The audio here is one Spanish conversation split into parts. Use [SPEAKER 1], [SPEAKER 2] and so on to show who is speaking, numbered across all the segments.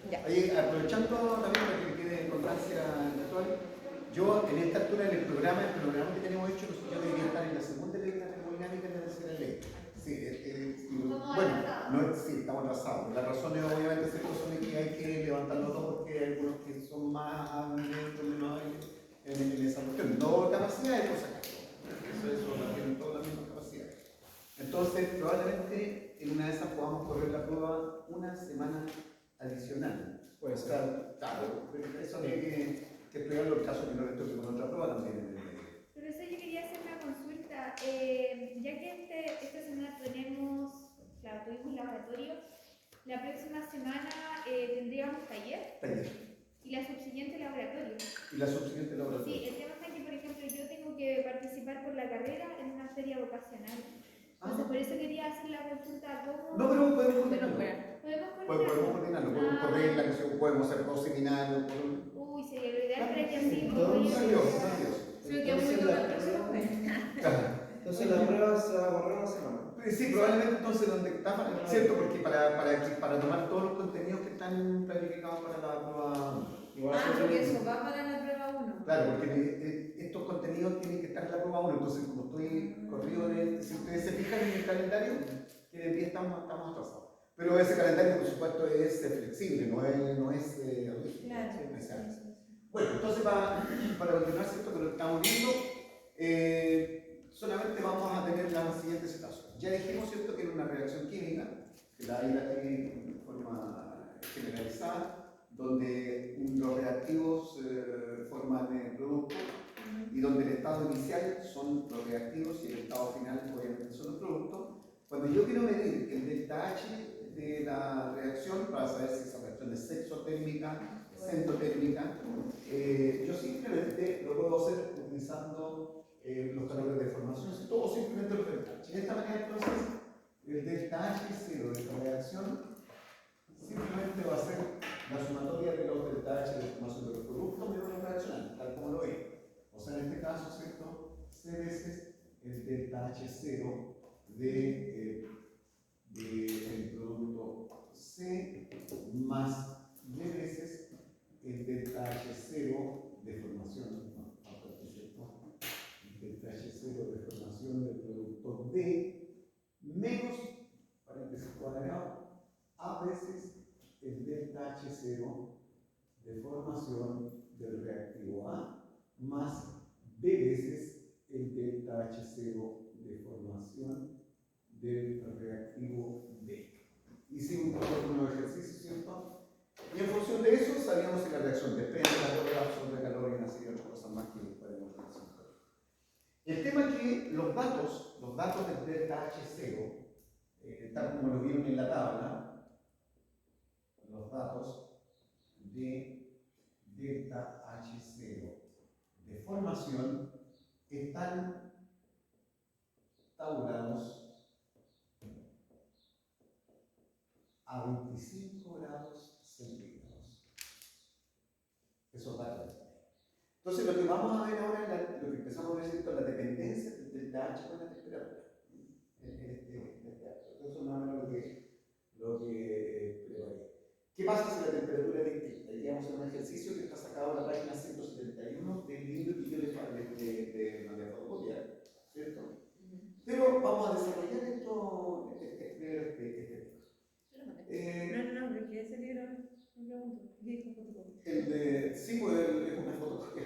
[SPEAKER 1] Ya.
[SPEAKER 2] Ahí, aprovechando también para que quede en constancia actual, yo en esta altura del programa, el programa que tenemos hecho, yo debería estar en la segunda ley de la termodinámica de la tercera ley. Sí, bueno, no, sí, estamos atrasados. Las razones obviamente son de que hay que levantarlo todo porque hay algunos que son más hábiles, menos hábiles en esa cuestión. No capacidades, cosas que eso la tienen todas las mismas capacidades. Entonces, probablemente en una de esas podamos correr la prueba una semana adicional.
[SPEAKER 3] Puede ser.
[SPEAKER 2] Claro, eso tiene que estudiar los casos que no le toque con otra prueba también.
[SPEAKER 4] Profesor, yo quería hacer una consulta. Ya que esta semana tuvimos laboratorio, la próxima semana tendríamos taller y la subsiguiente laboratorio.
[SPEAKER 2] Y la subsiguiente laboratorio.
[SPEAKER 4] Sí, el tema está que, por ejemplo, yo tengo que participar por la carrera en una feria vocacional. Entonces, por eso quería hacer la consulta. ¿Cómo?
[SPEAKER 2] No, pero podemos coordinarlo.
[SPEAKER 4] ¿Podemos
[SPEAKER 2] coordinarlo. Podemos correr la que podemos hacer 2 seminarios.
[SPEAKER 4] Uy, sería lo ideal para que así.
[SPEAKER 3] Entonces la prueba se va a correr una semana.
[SPEAKER 2] Sí, probablemente entonces donde está, ¿cierto? Porque para tomar todos los contenidos que están planificados para la prueba.
[SPEAKER 1] Porque eso va para la prueba 1.
[SPEAKER 2] Claro, porque estos contenidos tienen que estar en la prueba 1, entonces como estoy corrido si ustedes se fijan en el calendario, que de día estamos atrasados. Pero ese calendario, por supuesto, es flexible, no es rígido.
[SPEAKER 1] Claro.
[SPEAKER 2] Bueno, entonces para continuar, ¿cierto? Que lo estamos viendo, solamente vamos a tener las siguientes etapas. Ya dijimos, ¿cierto?, que era una reacción química, que la tiene de forma generalizada, donde los reactivos forman el producto y donde el estado inicial son los reactivos y el estado final obviamente son los productos. Cuando yo quiero medir el delta H de la reacción para saber si esa reacción es exotérmica, centrotérmica, yo simplemente lo puedo hacer utilizando los calores de formación o simplemente los delta H. De esta manera entonces el delta H0 de esta reacción simplemente va a ser la sumatoria de los delta H de formación de los productos menos la reaccional, tal como lo ve. O sea, en este caso, ¿cierto? C veces el delta H0 del producto C más D veces el delta H0 de formación, el delta H0 de formación del producto D menos, paréntesis cuadrado, A veces el delta H0 de formación del reactivo A más B veces el delta H0 de formación del reactivo B. Hicimos unos ejercicios, ¿cierto? Y en función de eso sabíamos si la reacción depende de la absorción de calor y una serie de otras cosas más que podemos representar. El tema es que los datos del delta H0, tal como lo vieron en la tabla, los datos de delta H0 de formación están tabulados a 25 grados centígrados. Esos datos. Entonces, lo que vamos a ver ahora, lo que empezamos a ver es la dependencia del delta H con la temperatura. Eso es más o menos lo que preparé. ¿Qué pasa si la temperatura es distinta? Iríamos a un ejercicio que está sacado de la página 171 del libro que yo les mandé a fotocopiar, ¿cierto? Pero vamos a desarrollar esto,
[SPEAKER 1] No, porque ese libro, me pregunto, ¿qué dijo fotocopia?
[SPEAKER 2] sí, pues es una fotocopia.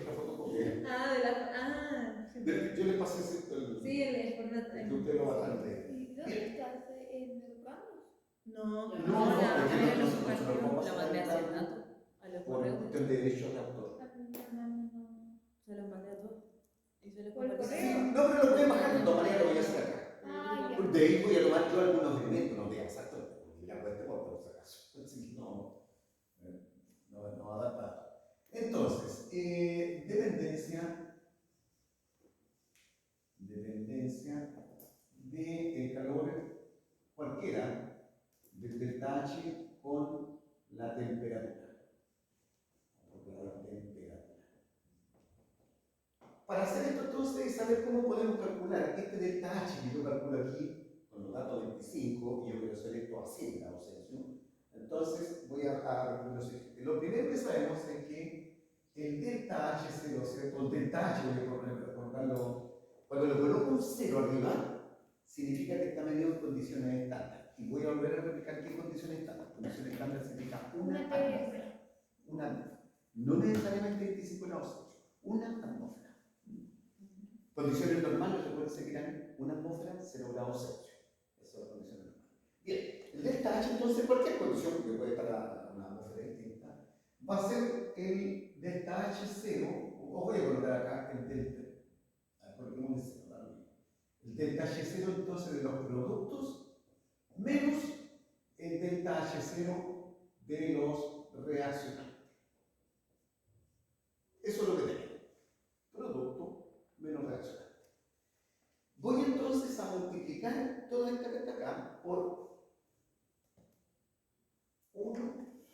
[SPEAKER 2] Yo les pasé esto.
[SPEAKER 1] Sí, el formato.
[SPEAKER 2] Que usted lo bajan de.
[SPEAKER 4] ¿Y dónde estás? ¿En Educamos?
[SPEAKER 1] No,
[SPEAKER 5] la mandé hace rato a los
[SPEAKER 2] Por
[SPEAKER 5] correos.
[SPEAKER 2] cuestión de derechos de autor.
[SPEAKER 5] Se los mandé a todos. Y se los
[SPEAKER 4] ¿Por
[SPEAKER 5] compartí.
[SPEAKER 4] correo?
[SPEAKER 2] No, pero lo pueden bajar de todas maneras, lo voy a hacer acá.
[SPEAKER 4] Ya.
[SPEAKER 2] De ahí voy a tomar yo algunos elementos, no diga exactamente, porque la cuesta por si acaso. Así que no va a dar para. Entonces, dependencia del calor cualquiera del delta H con la temperatura. Para hacer esto entonces, saber cómo podemos calcular este delta H que yo calculo aquí con los datos 25 y yo quiero hacer esto a 100 grados Celsius. Entonces voy voy a repetir lo siguiente. Lo primero que sabemos es que el delta H0, ¿cierto? El delta H, voy a colocarlo, cuando lo coloco un 0 arriba, significa que está medido en condiciones estándar. Y voy a volver a replicar qué condiciones estándar. Condiciones estándar significa una
[SPEAKER 4] Una
[SPEAKER 2] atmósfera. Una atmósfera. No necesariamente 25 grados Celsius. Una atmósfera. Condiciones normales, recuerden que eran una atmósfera, 0 grados Celsius. Esa es la condición normal. Bien, el delta H, entonces, cualquier condición, que puede estar a una atmósfera distinta, va a ser el delta H0, o voy a colocar acá el delta. Coloquemos el 0, ¿vale? El delta H0, entonces, de los productos, menos el delta H0 de los reaccionantes. Eso es lo que tenemos. Producto menos reaccionante. Voy entonces a multiplicar toda esta que está acá por 1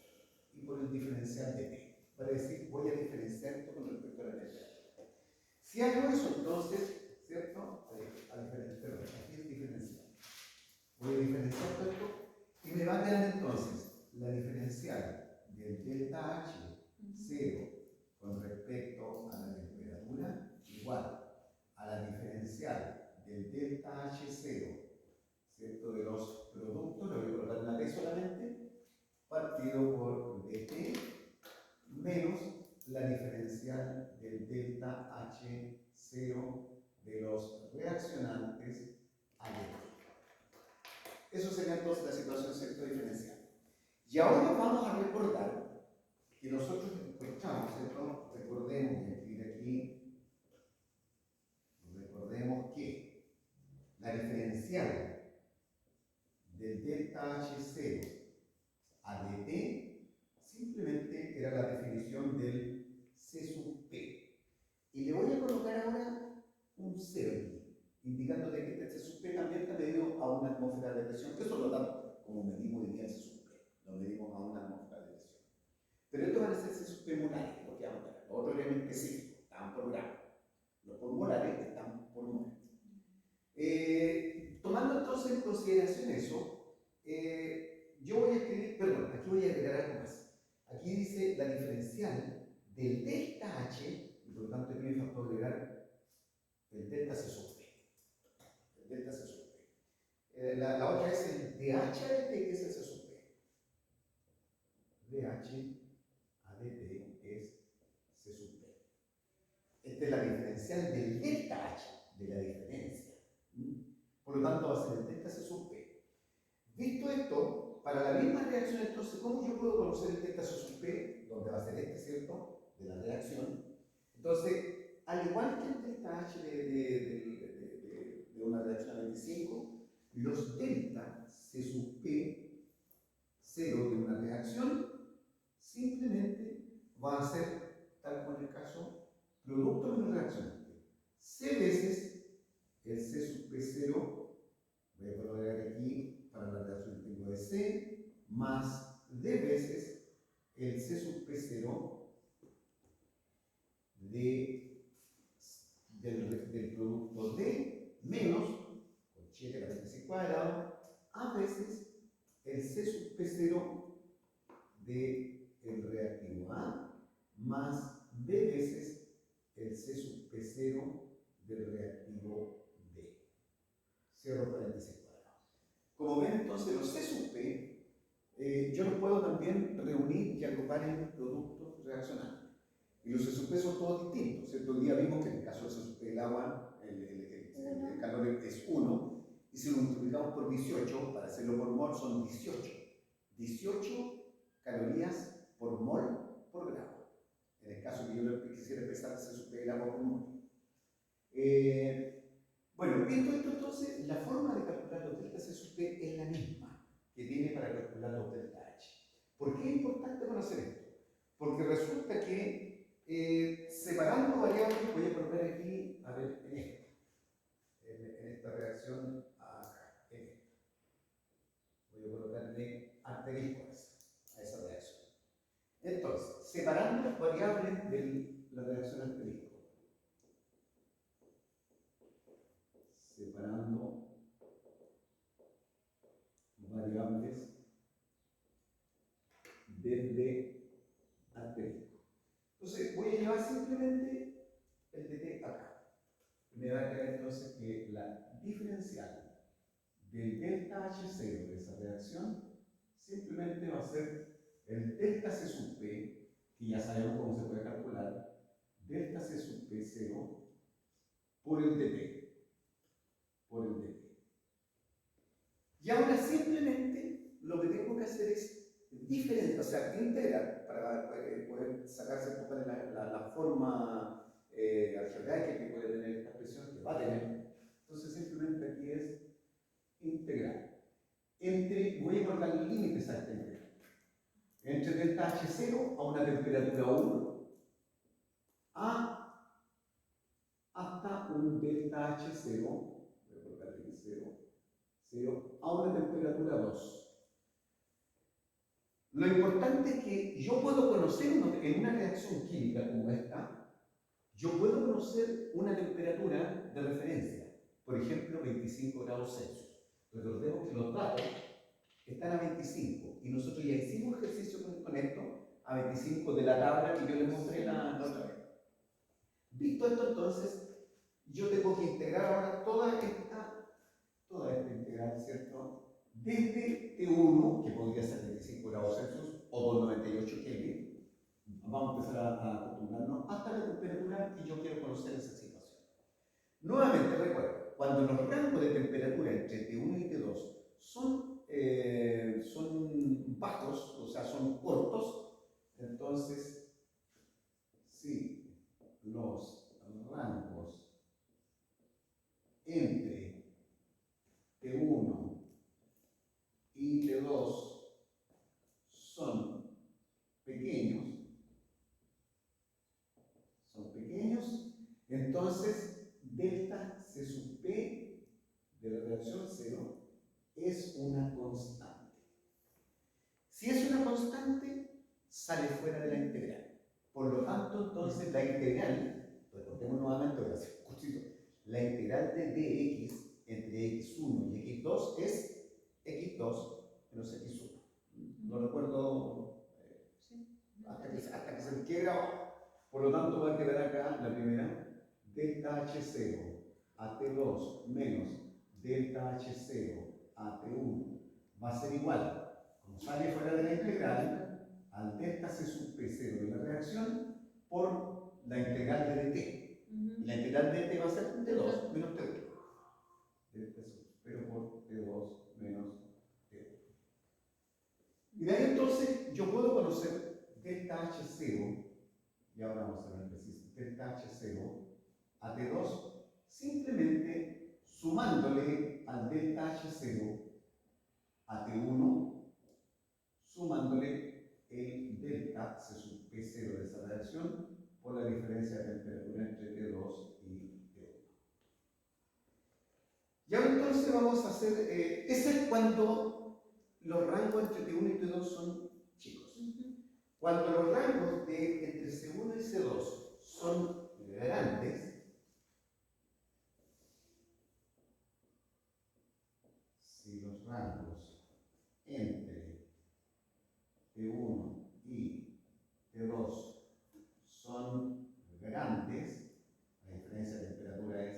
[SPEAKER 2] y por el diferencial de t. Para decir, voy a diferenciar esto con respecto a la delta. Si hago eso, entonces, ¿cierto? Perdón, aquí es diferencial. Voy a diferenciar todo esto y me va a quedar entonces la diferencial del delta H0 con respecto a la temperatura igual a la diferencial del delta H0, ¿cierto? De los productos, lo voy a colocar en la T solamente, partido por dt menos la diferencial del delta H0 de los reaccionantes a dt. Eso sería entonces la situación, ¿cierto? Diferencial. Y ahora vamos a recordar que nosotros escuchamos, ¿cierto? Recordemos, voy a escribir aquí, recordemos que la diferencial del delta H0 a dt simplemente era la definición del C sub P. Y le voy a colocar ahora un 0 aquí, indicando que este C sub P también está medido a una atmósfera de presión, que eso lo damos como medimos hoy día el C sub P, lo medimos a una atmósfera de presión. Pero estos van a ser C sub P molares, lo que vamos a ver. Los otros eran específicos, estaban por gramo. Los por molares están por mol. Tomando entonces en consideración eso, yo voy a escribir, perdón, aquí voy a agregar algo más. Aquí dice la diferencial del delta H, y por lo tanto aquí me faltó agregar el delta C sub P. El delta C sub P. La otra es el DH a dt, que es el C sub P. DH a dt es C sub P. Esta es la diferencial del delta H, de la diferencia. Por lo tanto, va a ser el delta C sub P. Visto esto, para la misma reacción, entonces, ¿cómo yo puedo conocer el delta C sub P? Donde va a ser este, ¿cierto? De la reacción. Entonces, al igual que el delta H de una reacción a 25, los delta C sub P 0 de una reacción simplemente va a ser, tal como en el caso, producto menos reaccionante. C veces el C sub P0, voy a colocar aquí para la reacción que tengo de C, más D veces el C sub P0 del producto D menos, con 7 la C cuadrado, A veces el C sub P0 del reactivo A más B veces el C sub P0 del reactivo D. Cierro paréntesis cuadrado. Como ven entonces los C sub P, yo los puedo también reunir y agrupar en productos reaccionantes. Y los C sub P son todos distintos, ¿cierto? Hoy día vimos que en el caso del C sub P del agua, el calor es 1, y si lo multiplicamos por 18, para hacerlo por mol, son 18. 18 calorías por mol por grado. En el caso que yo quisiera expresar C sub P del agua por mol. Bueno, visto esto entonces, la forma de calcular los delta C sub P es la misma que tiene para calcular los delta H. ¿Por qué es importante conocer esto? Porque resulta que separando variables, voy a poner aquí, a ver, en esta reacción acá, en esta. Voy a colocarle asterisco a esa reacción. Entonces, separando las variables de la reacción asterisco. Separando variables desde asterisco. Entonces voy a llevar simplemente el dt acá. Me va a quedar entonces que la diferencial del delta H0 de esa reacción simplemente va a ser el delta C sub P, que ya sabemos cómo se puede calcular, delta C sub P0 por el dt. Por el dt. Y ahora simplemente lo que tengo que hacer es diferenciar, o sea, integrar para poder sacarse un poco de la forma algebraica que puede tener esta expresión, que va a tener. Entonces simplemente aquí es integrar. Voy a colocar límites a esta integral. Entre delta H0 a una temperatura 1 hasta un delta H0, voy a colocar aquí 0, a una temperatura 2. Lo importante es que yo puedo conocer en una reacción química como esta, yo puedo conocer una temperatura de referencia, por ejemplo 25 grados Celsius. Recordemos que los datos están a 25 y nosotros ya hicimos ejercicio con esto a 25 de la tabla que yo les mostré la otra vez. Visto esto, entonces yo tengo que integrar ahora toda esta integral, ¿cierto? Desde T1, que podría ser 25 grados Celsius o 298 Kelvin, vamos a empezar a acostumbrarnos hasta la temperatura que yo quiero conocer en esa situación. Nuevamente recuerda, cuando los rangos de temperatura entre T1 y T2 son bajos, o sea, son cortos, entonces, si los rangos entre T1 y T2 son pequeños, entonces delta C sub P de la reacción 0 es una constante. Si es una constante, sale fuera de la integral. Por lo tanto, entonces la integral, recordemos nuevamente, voy a hacer un cursito, la integral de dx entre x1 y x2 es x2 menos x1. No recuerdo hasta que se me quede grabado. Por lo tanto, va a quedar acá la primera, delta H0 a T2 menos delta H0 a T1 va a ser igual, como sale fuera de la integral, al delta C sub P0 de la reacción por la integral de dt. Y la integral de dt va a ser T2 menos T1. Delta sub P0 por T2 menos T1. Y de ahí entonces yo puedo conocer delta H0, y ahora vamos a ver preciso, delta H0 a T2 simplemente sumándole al delta H0 a T1, sumándole el delta C sub P0 de esa reacción por la diferencia de temperatura entre T2 y T1. Y ahora entonces vamos a hacer, ese es cuando los rangos entre T1 y T2 son chicos. Cuando los rangos entre C1 y C2 son grandes, si los rangos entre T1 y T2 son grandes, la diferencia de temperatura es,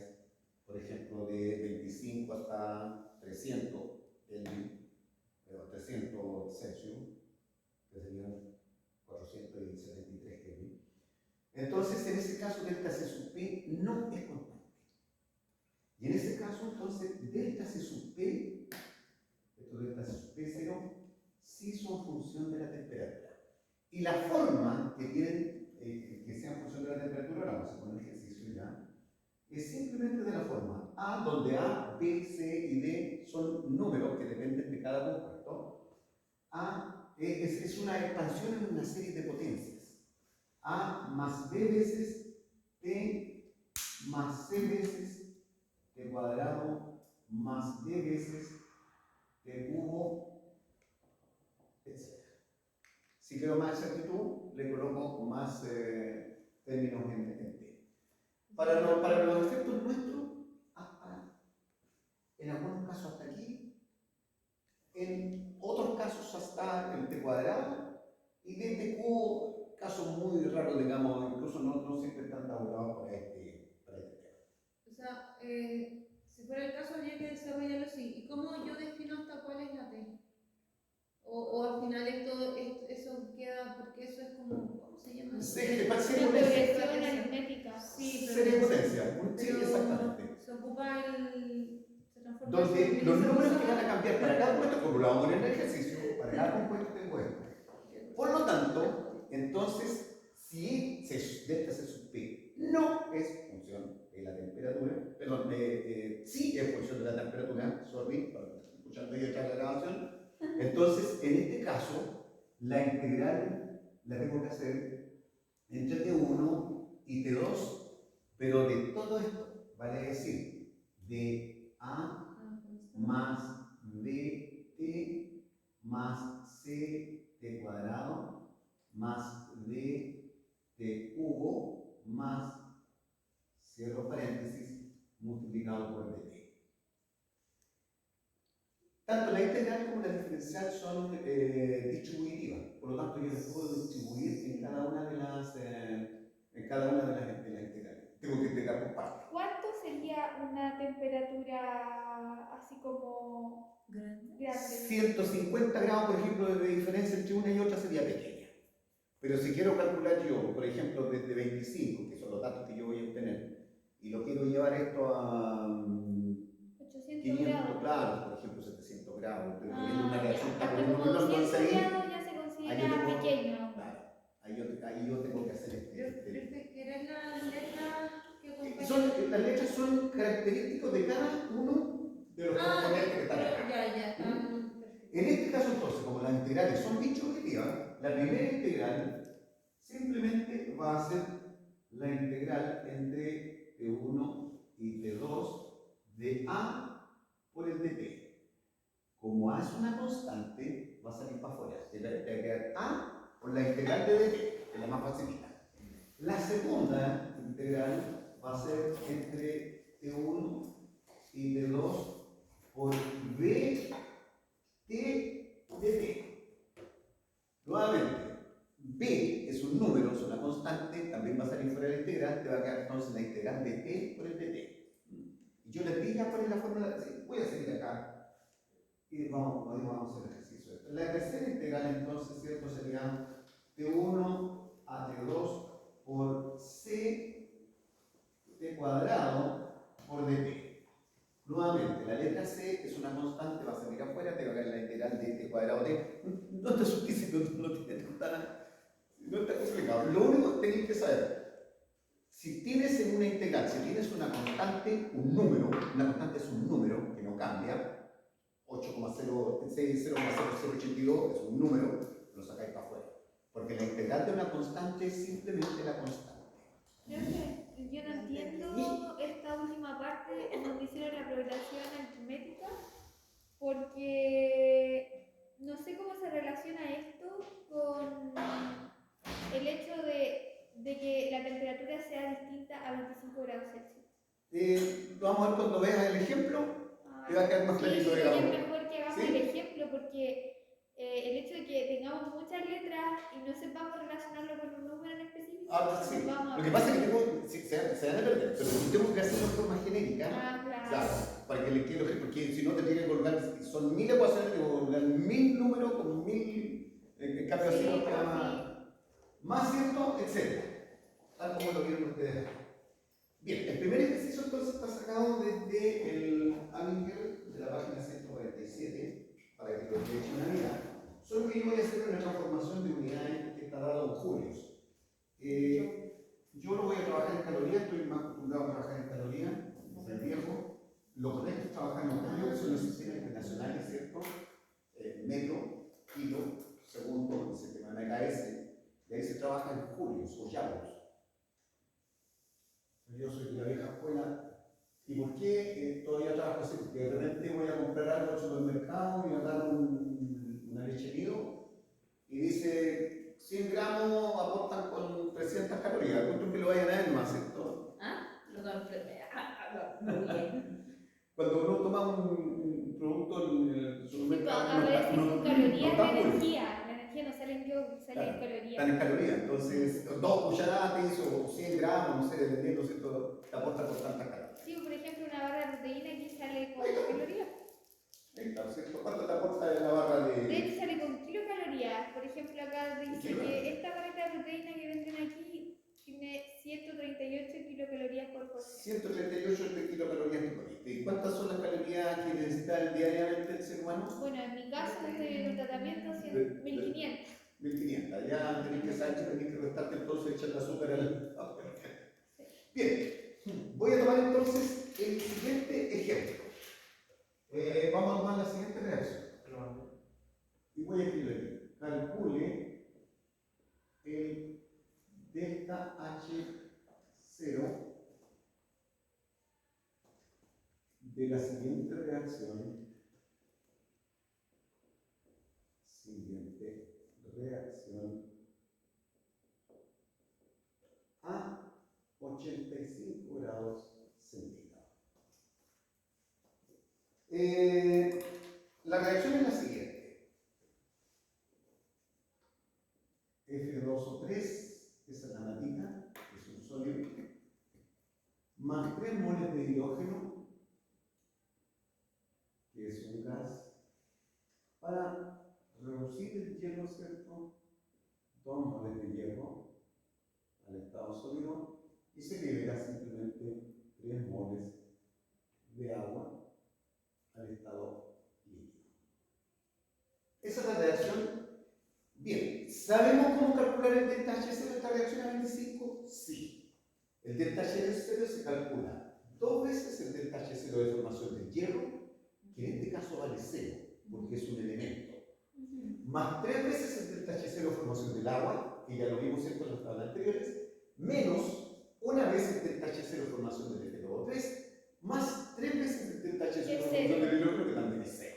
[SPEAKER 2] por ejemplo, de 25 hasta 300 Kelvin, 300 Celsius, que serían 473 Kelvin. Entonces, en ese caso, delta C sub P no es constante. Y en ese caso, entonces, delta C sub P, esto delta C sub P0, sí son función de la temperatura. Y la forma que tienen que sea en función de la temperatura, la vamos a poner ejercicio ya, es simplemente de la forma A, donde A, B, C y D son números que dependen de cada compuesto. A es una expansión en una serie de potencias. A más B veces T más C veces T cuadrado más D veces T cubo, etc. Si quiero más exactitud, le coloco más términos en T. Para los efectos nuestros, en algunos casos hasta aquí, en otros casos hasta el T cuadrado, Y DTQ, casos muy raros, digamos, incluso no siempre están tabulados para este tema.
[SPEAKER 1] O sea, si fuera el caso, habría que desarrollarlo así. ¿Y cómo yo defino hasta cuál es la T? O al final eso queda, porque eso es como, ¿cómo se llama?
[SPEAKER 2] Serie
[SPEAKER 4] Una
[SPEAKER 2] potencia.
[SPEAKER 4] progresión aritmética.
[SPEAKER 1] Sí,
[SPEAKER 2] Serie potencia. Sí,
[SPEAKER 1] pero
[SPEAKER 2] exactamente.
[SPEAKER 1] se ocupa se transforma
[SPEAKER 2] Donde
[SPEAKER 1] en
[SPEAKER 2] los
[SPEAKER 1] esa
[SPEAKER 2] números
[SPEAKER 1] cosa.
[SPEAKER 2] que van a cambiar para cada compuesto, como lo vamos a poner en el ejercicio, para cada compuesto tengo esto. Por lo tanto, entonces, si delta C sub P no es función de la temperatura, perdón, sí es función de la temperatura, sorry, para los que están escuchando ahí atrás la grabación, entonces, en este caso, la integral la tengo que hacer entre T1 y T2, pero de todo esto, vale decir, de A más bt más ct cuadrado más dt cubo más, cierro paréntesis, multiplicado por dt. Tanto la integral como la diferencial son distributivas, por lo tanto yo les puedo distribuir en cada una de las integrales. Tengo que integrar por partes.
[SPEAKER 4] ¿Cuánto sería una temperatura así como grande?
[SPEAKER 2] 150 grados, por ejemplo, de diferencia entre una y otra sería pequeña. Pero si quiero calcular yo, por ejemplo, desde 25, que son los datos que yo voy a obtener, y lo quiero llevar esto a
[SPEAKER 4] 800
[SPEAKER 2] 500,
[SPEAKER 4] grados.
[SPEAKER 2] claro, por ejemplo, 700 grados, teniendo
[SPEAKER 4] Ah,
[SPEAKER 2] una reacción
[SPEAKER 4] ya.
[SPEAKER 2] tal
[SPEAKER 4] Hasta
[SPEAKER 2] como
[SPEAKER 4] como 200
[SPEAKER 2] entonces ahí,
[SPEAKER 4] grados ya se
[SPEAKER 2] ahí yo
[SPEAKER 4] considera
[SPEAKER 2] tengo,
[SPEAKER 4] pequeño.
[SPEAKER 2] claro, ahí yo tengo que hacer
[SPEAKER 1] ¿Querés las letras que
[SPEAKER 2] las letras son característicos de cada uno de los componentes que están acá.
[SPEAKER 1] Ya. Perfecto.
[SPEAKER 2] En este caso, entonces, como las integrales son distributivas, la primera integral simplemente va a ser la integral entre T1 y T2 de A por el dt. Como A es una constante, va a salir para afuera. Se va a quedar A por la integral de dt, que es la más facilita. La segunda integral va a ser entre T1 y T2 por b t dt. Nuevamente, b es un número, es una constante, también va a salir fuera de la integral, te va a quedar entonces la integral de t por el dt. Y yo les dije cuál es la fórmula, sí, voy a seguir acá y vamos a hacer el ejercicio. La tercera integral entonces, ¿cierto? Sería t1 a t2 por c t cuadrado por dt. Nuevamente, la letra C es una constante, va a salir afuera, te va a quedar la integral de t cuadrado t. No está suficiente, no está complicado. Lo único que tenéis que saber, si tienes en una integral, si tienes una constante, un número, una constante es un número que no cambia, 8,0082 es un número, lo sacáis para afuera. Porque la integral de una constante es simplemente la constante.
[SPEAKER 4] Creo que yo no entiendo esta última parte en donde hicieron la progresión aritmética, porque no sé cómo se relaciona esto con el hecho de que la temperatura sea distinta a 25 grados Celsius.
[SPEAKER 2] Vamos a ver cuando veas el ejemplo, te va a quedar más clarito,
[SPEAKER 4] Sí,
[SPEAKER 2] digamos.
[SPEAKER 4] es mejor que hagamos
[SPEAKER 2] ¿Sí?
[SPEAKER 4] el ejemplo, porque el hecho de que tengamos muchas letras y no sepamos relacionarlo con un número en específico,
[SPEAKER 2] Sí.
[SPEAKER 4] nos vamos a
[SPEAKER 2] Lo que pasa es que se van a perder, pero si tengo que hacerlo de forma genérica,
[SPEAKER 4] claro.
[SPEAKER 2] para que le quede lógico, porque si no te tiene que colgar, son 1000 ecuaciones, te voy a colgar 1000 números con 1000, en cambio así no queda más cierto, etc. Tal como lo vieron ustedes. Bien, el primer ejercicio entonces está sacado desde el Aminger de la página 147, para que lo echen una mirada. Solo que yo voy a hacer una transformación de unidades que está dado en julios. Yo no voy a trabajar en calorías, estoy más acostumbrado a trabajar en calorías, desde el viejo. Lo correcto es trabajar en julios, que son los sistemas internacionales, ¿cierto? Metro, kilo, segundo, el sistema MKS, y ahí se trabaja en julios o yavos. Yo soy de la vieja escuela. ¿Y por qué todavía trabajo así? Porque de repente voy a comprar algo al supermercado y me dan una leche nido y dice 100 gramos aportan con 300 calorías. Encuentro que lo vayan a ver más, ¿cierto?
[SPEAKER 5] Lo compré. Muy bien.
[SPEAKER 2] Cuando uno toma un producto en el supermercado,
[SPEAKER 4] Aparece con calorías
[SPEAKER 2] está
[SPEAKER 4] de
[SPEAKER 2] puro.
[SPEAKER 4] energía. La energía no sale en joules. sale en calorías.
[SPEAKER 2] están en calorías. Entonces, 2 cucharadas o 100 gramos, no sé, dependiendo, ¿cierto? Te aporta por tantas calorías.
[SPEAKER 4] Sí, por ejemplo, una barra de proteína aquí sale con calorías.
[SPEAKER 2] Está, ¿cierto? ¿Cuánto te aporta la barra
[SPEAKER 4] De
[SPEAKER 2] de...?
[SPEAKER 4] hecho, sale con kilocalorías. Por ejemplo, acá dice que esta barrita de proteína que venden aquí tiene 138 kilocalorías por porción.
[SPEAKER 2] 138 kilocalorías tú comiste. ¿Y cuántas son las calorías que necesita diariamente el ser humano?
[SPEAKER 4] Bueno, en mi caso, desde el tratamiento, 1500.
[SPEAKER 2] 1500. Ya tenés que saber que tenés que restarte entonces echarle azúcar al... Bien, voy a tomar entonces el siguiente ejemplo. Vamos a tomar la siguiente reacción. Y voy a escribir aquí. Calcule el delta H0 de la siguiente reacción. A 85 grados centígrados. La reacción es la siguiente. F2O3, esa es la natita, es un sólido, más 3 moles de hidrógeno, que es un gas, para reducir el hierro, ¿cierto? 2 moles de hierro al estado sólido y se libera simplemente 3 moles de agua al estado líquido. Esa es la reacción. Bien, ¿sabemos cómo calcular el delta H0 de esta reacción a 25? Sí. El delta H0 se calcula 2 veces el delta H0 de formación del hierro, que en este caso vale 0, porque es un elemento, más 3 veces el delta H0 de formación del agua, que ya lo vimos en las tablas anteriores, menos una vez el delta H0 de formación del F2O3, más 3 veces el delta H0 de formación del hidrógeno, que también es 0.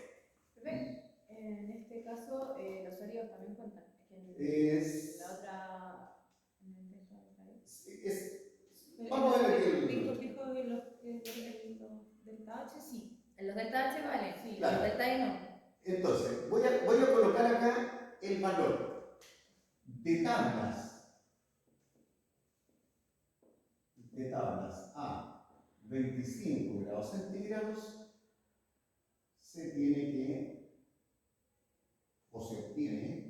[SPEAKER 5] En este caso, los sólidos también cuentan.
[SPEAKER 2] Es...
[SPEAKER 5] La otra.
[SPEAKER 2] Vamos a ver el...
[SPEAKER 1] Dijo que los delta H sí.
[SPEAKER 5] Los delta H vale, sí,
[SPEAKER 2] Claro.
[SPEAKER 5] los delta E no.
[SPEAKER 2] Entonces, voy a colocar acá el valor de tablas a 25 grados centígrados. Se tiene que, o se obtiene,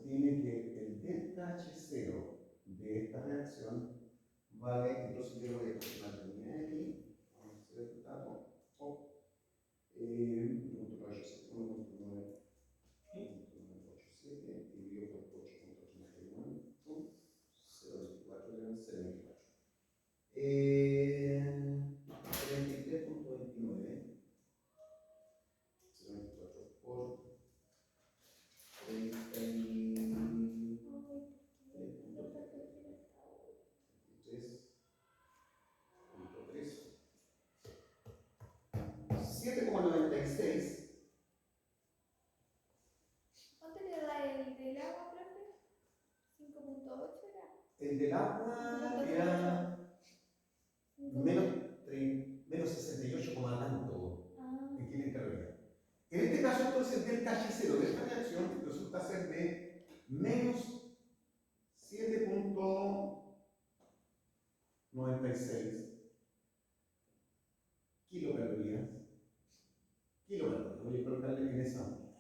[SPEAKER 2] que el delta H0 de esta reacción vale, entonces yo voy a tomar la línea aquí, vamos a hacer el dato, punto H0, 1.987 dividido por 8.81, 0.24, 0.24. 33.29, 0.24 por 7,96.
[SPEAKER 4] ¿Cuánto le da el del agua, profe? 5.8 era.
[SPEAKER 2] El del agua era menos 68, tanto en kilocalorías. En este caso, entonces, el delta H0 de esta reacción resulta ser de menos 7.96 kilocalorías. Voy a colocarle en esa unidad.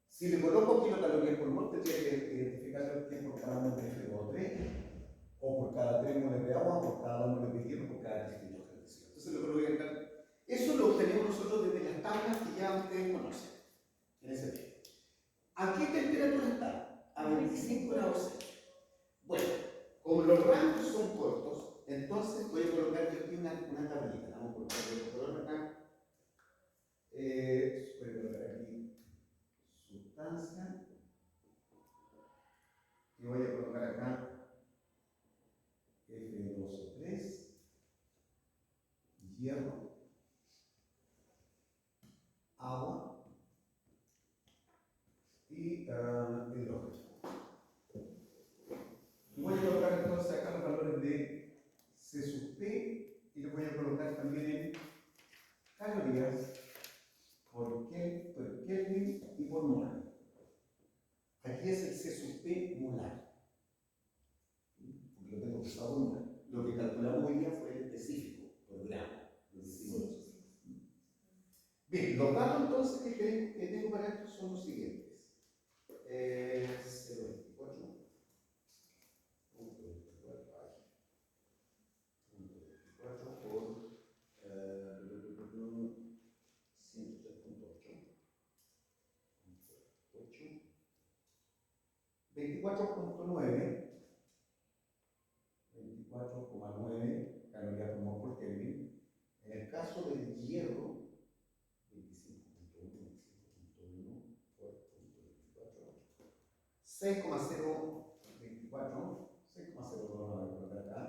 [SPEAKER 2] Si le coloco kilocalorías por mol, tendría que identificar que por cada mol de F2O3, o por cada 3 moles de agua, o por cada 2 moles de hierro, por cada 3 hidrógeno. Entonces lo coloco acá. Eso lo obtenemos nosotros desde las tablas que ya ustedes conocen en ese tiempo. ¿A qué temperatura está? A 25 grados Celsius. Bueno, como los rangos son cortos, entonces voy a colocar yo aquí una tablita. Vamos a colocar el color acá. Voy a colocar aquí sustancia. Y voy a colocar acá F2O3, hierro, agua y hidrógeno. Voy a colocar entonces acá los valores de C sub P y le voy a colocar también calorías por Kelvin y por mol. Aquí es el C sub P molar. Porque lo tengo pesado por mol. Lo que calculamos hoy día fue el específico, por gramo. Lo decimos nosotros. Bien, los datos entonces que tengo para esto son los siguientes. 0,24. Punto 24 por 103.8. 24,9 calorías por mol por Kelvin. En el caso del hierro, 25,1 por 24, 6,024, 6,02 vamos a colocar acá.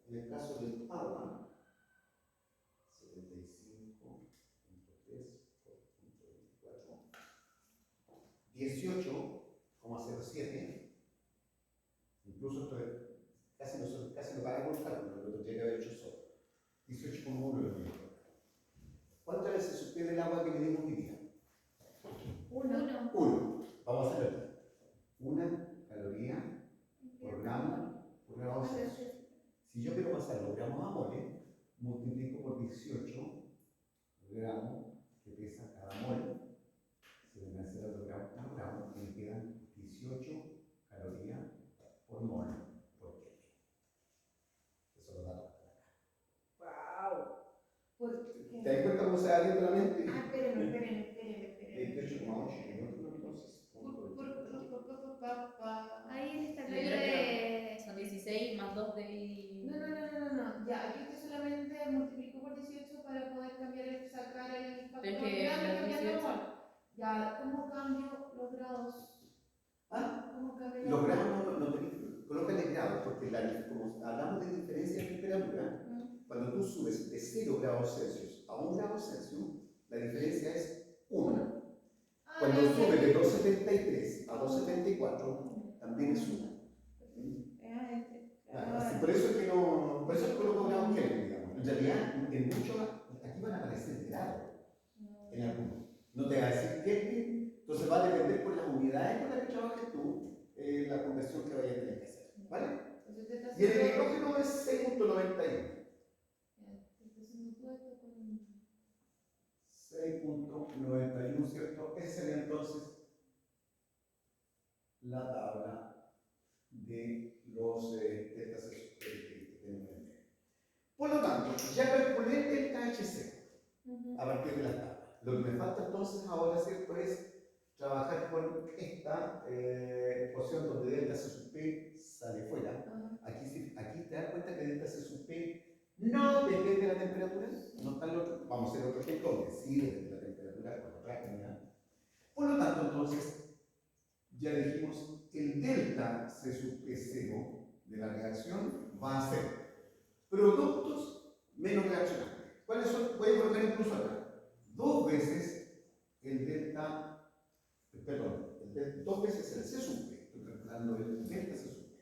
[SPEAKER 2] En el caso del agua, 75,3 por 24, 18,07. Incluso esto es, casi lo para con cálculo, lo tendría que haber hecho solo. 18,1 lo mismo. ¿Cuántas veces se suspende el agua que medimos hoy día?
[SPEAKER 4] 1.
[SPEAKER 2] 1. Vamos a hacerlo. 1 caloría por gramo Celsius. Si yo quiero pasar los gramos a moles, multiplico por 18 gramos que pesa cada mol. Se deben hacer los gramos por gramo y me quedan 18 calorías por mol por Kelvin. Eso lo da acá.
[SPEAKER 4] Wow.
[SPEAKER 1] ¿Por
[SPEAKER 2] ¿Te
[SPEAKER 1] qué?
[SPEAKER 2] das cuenta cómo se va abriendo la mente?
[SPEAKER 1] Ah, espérenme.
[SPEAKER 2] 28,8 kilómetros entonces.
[SPEAKER 4] Ahí está el
[SPEAKER 5] Yo
[SPEAKER 4] libro
[SPEAKER 5] creo
[SPEAKER 4] de...
[SPEAKER 5] Son 16 más 2 de...
[SPEAKER 1] No. Ya, aquí usted solamente multiplicó por 18 para poder sacar el factor
[SPEAKER 5] Pero es que
[SPEAKER 1] grado y
[SPEAKER 5] los
[SPEAKER 1] cambiarlo
[SPEAKER 5] 18
[SPEAKER 1] por. Ya, ¿cómo cambio los grados?
[SPEAKER 2] Ah,
[SPEAKER 1] ¿Cómo cambio
[SPEAKER 2] los grados no tenéis, colócale grados, porque como hablamos de diferencia de temperatura, cuando tú subes de 0 grados Celsius a 1 grado Celsius, la diferencia es 1. Cuando sube de 273 a 274, también es 1. Así, por eso es que no, por eso es que coloco grados Kelvin, digamos. En realidad, en muchos, aquí van a aparecer grados, en algunos. No te va a decir Kelvin, entonces va a depender por las unidades con las que trabajes tú, la conversión que vayas a tener que hacer, ¿vale? Y el hidrógeno es 6,91. 6,91, ¿cierto? Esa sería entonces la tabla de los deltas que tenemos en el medio. Por lo tanto, ya calculé el KHC a partir de las tablas. Lo que me falta entonces ahora, ¿cierto?, es trabajar con esta porción donde delta C sub P sale fuera. Aquí te das cuenta que delta C sub P no depende de la temperatura. No está el otro. Vamos a hacer otro ejemplo donde sí depende de la temperatura con otra unidad. Por lo tanto, entonces, ya dijimos, el delta C sub P0 de la reacción va a ser productos menos reaccionantes. ¿Cuáles son? Voy a colocar incluso acá. 2 veces el delta, perdón, 2 veces el C sub P, estoy calculando el delta C sub P.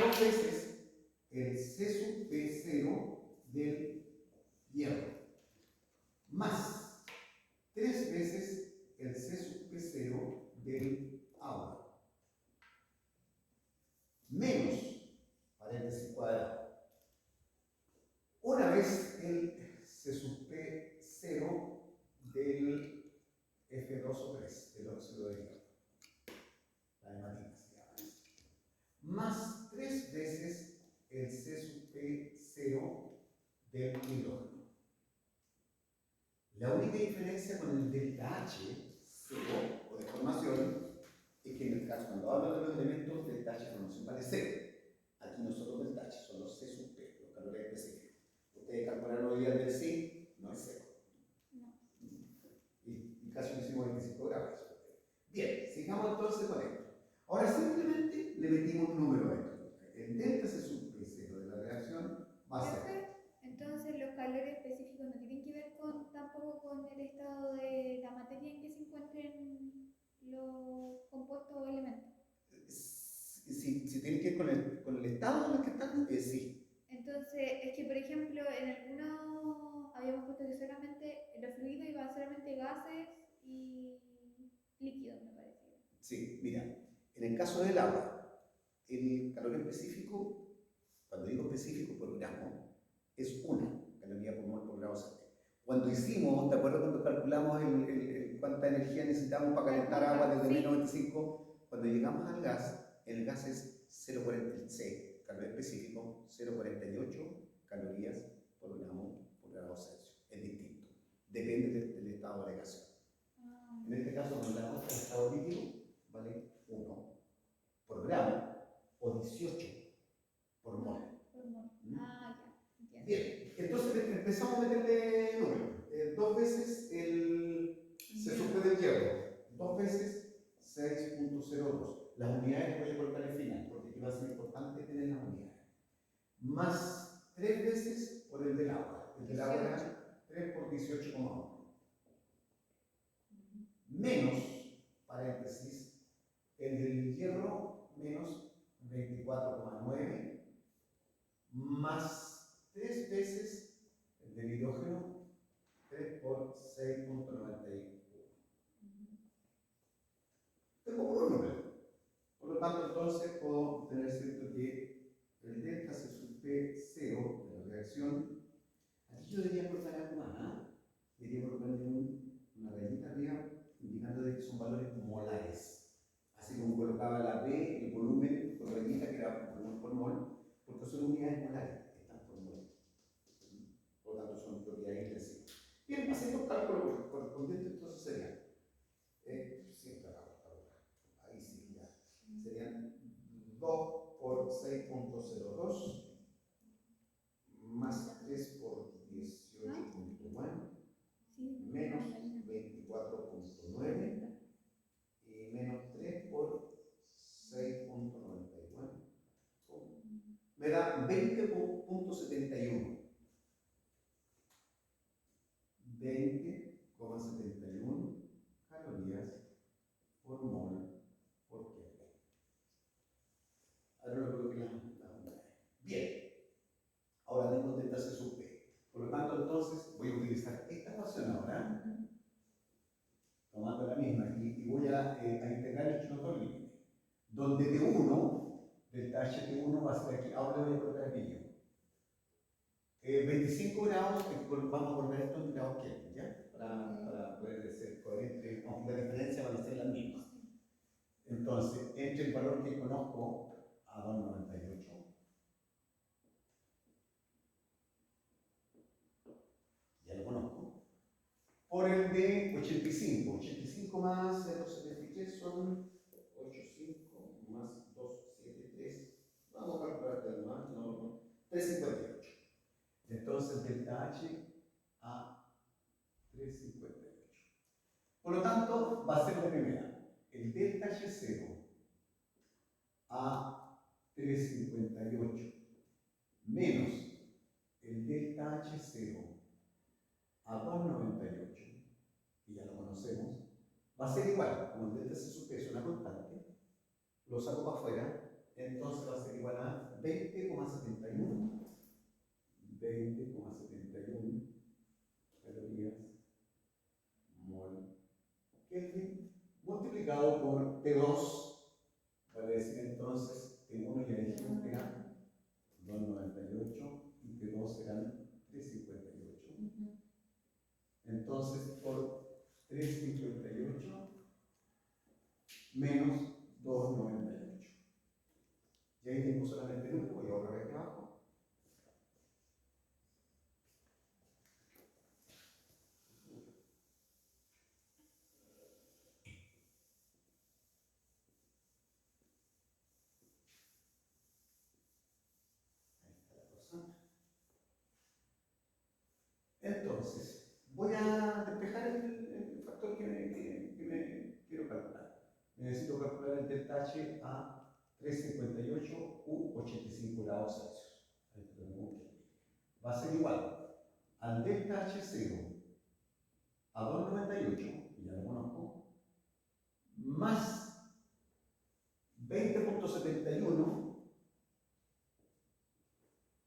[SPEAKER 2] 2 veces el C sub P0 del hierro, más 3 veces el C sub P0 del agua, menos, paréntesis cuadrado, una vez el C sub P0 del F2O3, del óxido de hierro, la hematita se llama eso, más 3 veces el C sub P0 del hidrógeno. La única diferencia con el delta H, cero o de formación, es que en el caso, cuando hablo de los elementos, delta H formación vale 0. Aquí nosotros delta H son los C sub P, los calorías específicos. Ustedes calcularon hoy día del C, no es 0. Y casi hicimos 25 grados. Bien, sigamos entonces con esto. Ahora simplemente le metimos un número a esto. El delta C sub P0 de la reacción va a ser.
[SPEAKER 4] Entonces los calores específicos no tienen que ver tampoco con el estado de la materia en que se encuentren los compuestos o elementos.
[SPEAKER 2] Si tiene que ver con el estado en el que están, sí. caso del agua, el calor específico, cuando digo específico por gramo, es 1 caloría por mol por grado Celsius. Cuando hicimos, ¿te acuerdas cuando calculamos cuánta energía necesitamos para calentar agua desde
[SPEAKER 4] Sí.
[SPEAKER 2] menos 25? Cuando llegamos al gas, el gas es 0,46, calor específico, 0,48 calorías por gramo por grado Celsius. Es distinto. Depende del estado de gaseoso.
[SPEAKER 4] Ah,
[SPEAKER 2] En este caso, cuando la muestra de estado líquido vale 1 por gramo o 18 por mol.
[SPEAKER 4] por mol. Ah, ya, entiendo.
[SPEAKER 2] Bien, entonces empezamos a meterle números. 2 veces se suple del hierro, 2 veces 6.02. Las unidades voy a colocar al final, porque aquí va a ser importante tener las unidades. Más 3 veces por el del agua. El del agua era 3 por 18,1. Menos, paréntesis, el del hierro menos 24,9, más 3 veces el del hidrógeno, 3 por 6.91. Tengo un número. Por lo tanto, entonces puedo tener cierto que el delta C sub P0 de la reacción. Aquí yo debería colocar algo más, ¿ah? Debería colocarle una rayita arriba indicando de que son valores molares. Así como colocaba la B, el volumen, con rayita que era por mol, porque son unidades molares, están por mol. Por lo tanto, son propiedades intensivas. Bien, haciendo cálculos correspondientes, entonces serían, siempre ahí sí, ya, serían 2 por 6.02 más 3 por 18.1
[SPEAKER 4] Sí,
[SPEAKER 2] menos 24.9 y menos 3 por 6.91 me da 20.71. 20,71 calorías por mol por Kelvin. Ahora lo coloqué las unidades. Bien, ahora tengo delta C sub P. Por lo tanto, entonces voy a utilizar esta ecuación ahora, tomando la misma, y voy a integrar entre los dos límites. Donde T1, delta H T1 va a ser aquí, ahora le voy a colocar aquí yo. 25 grados, vamos a volver esto en grados Kelvin, ¿ya? Para poder ser coherente, aunque la diferencia van a ser las mismas. Entonces, entre el valor que conozco a 2,98, ya lo conozco, por el de 85. 85 más 0,73 son 85 más 273. Vamos a calcular el más, no, 358. Entonces, delta H a 358. Por lo tanto, va a ser la primera. El delta H0 a 358 menos el delta H0 a 298, que ya lo conocemos, va a ser igual, como el delta C sub P es una constante, lo saco para afuera, entonces va a ser igual a 20,71 calorías mol Kelvin multiplicado por T2, vale decir entonces T1 ya dijimos que era 298 y T2 eran 358. Entonces por 358 menos 298. Y ahí tengo solamente el 1, voy a borrar aquí abajo. Entonces, voy a despejar el factor que me quiero calcular. Necesito calcular el delta H a 358 u 85 grados Celsius. Va a ser igual al delta H0 a 298, que ya lo conozco, más 20.71